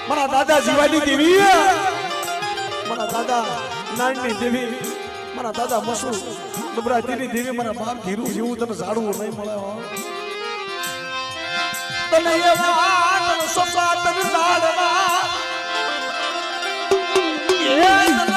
મારા દાદા જીવાની દેવી, મારા દાદા નાનની દેવી, મારા દાદા મસુ દબરાતીની દેવી, મારા બાપ ધીરું જેવું તને ઝાડવું નહીં મળે. તને એ વાત સોપા તને ઝાડવા એ